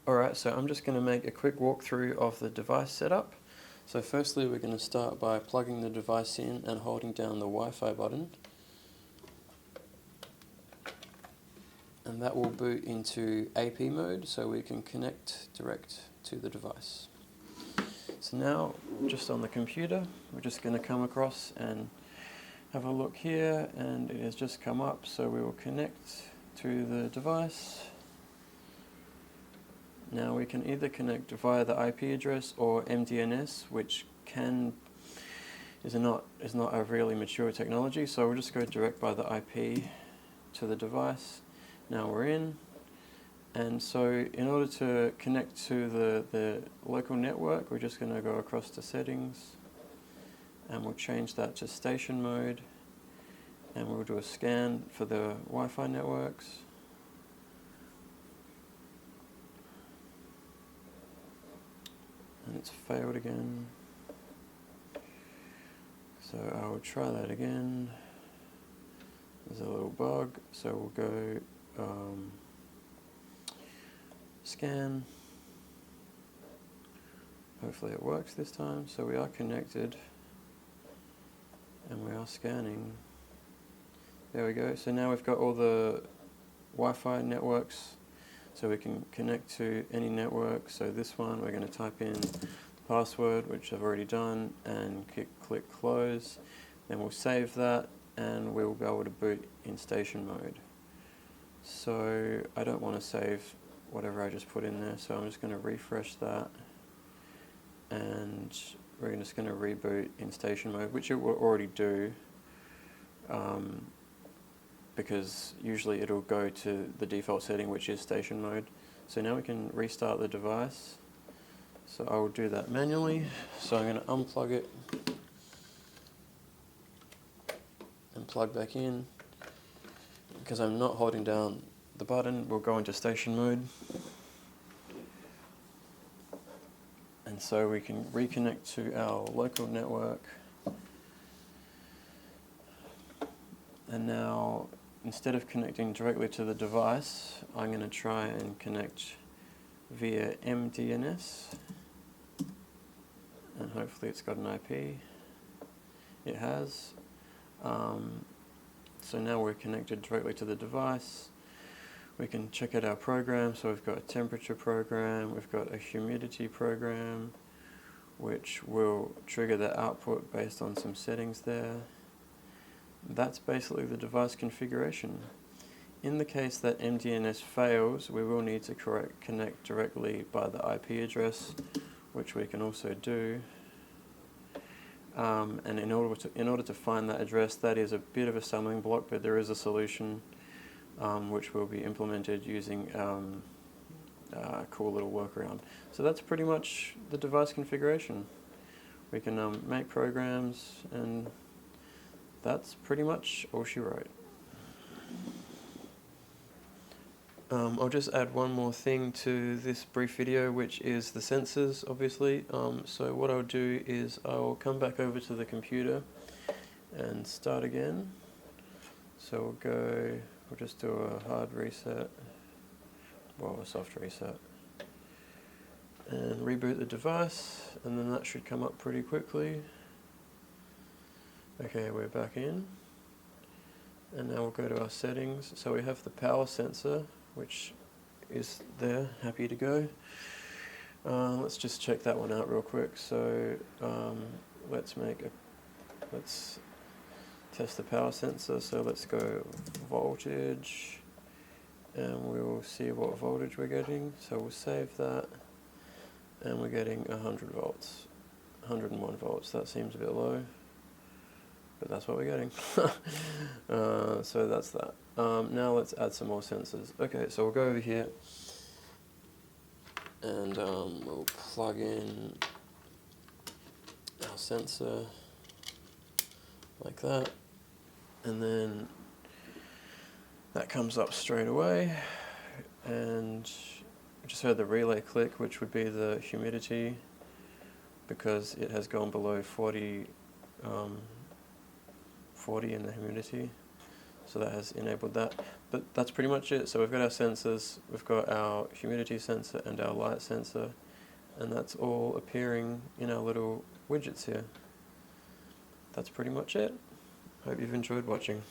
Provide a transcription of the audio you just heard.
Alright, so I'm just going to make a quick walkthrough of the device setup. So firstly we're going to start by plugging the device in and holding down the Wi-Fi button. And that will boot into AP mode so we can connect direct to the device. So now, just on the computer, we're just going to come across and have a look here, and it has just come up, so we will connect to the device. Now we can either connect via the IP address or MDNS, which is not a really mature technology, so we'll just go direct by the IP to the device. Now we're in, and so in order to connect to the local network, we're just going to go across to settings, and we'll change that to station mode, and we'll do a scan for the Wi-Fi networks. And it's failed again. So I'll try that again. There's a little bug, so we'll go scan. Hopefully it works this time. So we are connected and we are scanning. There we go. So now we've got all the Wi-Fi networks, so we can connect to any network. So this one, we're going to type in the password, which I've already done, and click close. Then we'll save that, and we'll be able to boot in station mode. So I don't want to save whatever I just put in there, so I'm just going to refresh that, and we're just going to reboot in station mode, which it will already do, because usually it'll go to the default setting, which is station mode. So now we can restart the device. So I will do that manually. So I'm going to unplug it and plug back in. Because I'm not holding down the button, we'll go into station mode. And so we can reconnect to our local network. And now, instead of connecting directly to the device, I'm going to try and connect via MDNS. And hopefully it's got an IP. It has. So now we're connected directly to the device. We can check out our program. So we've got a temperature program, we've got a humidity program, which will trigger the output based on some settings there. That's basically the device configuration. In the case that MDNS fails, we will need to connect directly by the IP address, which we can also do. And in order to find that address, that is a bit of a stumbling block, but there is a solution which will be implemented using a cool little workaround. So that's pretty much the device configuration. We can make programs, and that's pretty much all she wrote. I'll just add one more thing to this brief video, which is the sensors, obviously. So what I'll do is I'll come back over to the computer and start again. So we'll just do a hard reset, well, a soft reset, and reboot the device, and then that should come up pretty quickly. Okay, we're back in, and now we'll go to our settings. So we have the power sensor, which is there, happy to go. Let's just check that one out real quick. So let's test the power sensor. So let's go voltage, and we'll see what voltage we're getting. So we'll save that, and we're getting 100 volts, 101 volts. That seems a bit low, but that's what we're getting. So that's that. Now let's add some more sensors. Okay, so we'll go over here, and we'll plug in our sensor like that, and then that comes up straight away, and I just heard the relay click, which would be the humidity, because it has gone below 40 in the humidity. so that has enabled that. But that's pretty much it. So we've got our sensors, we've got our humidity sensor and our light sensor, and that's all appearing in our little widgets here. That's pretty much it. Hope you've enjoyed watching.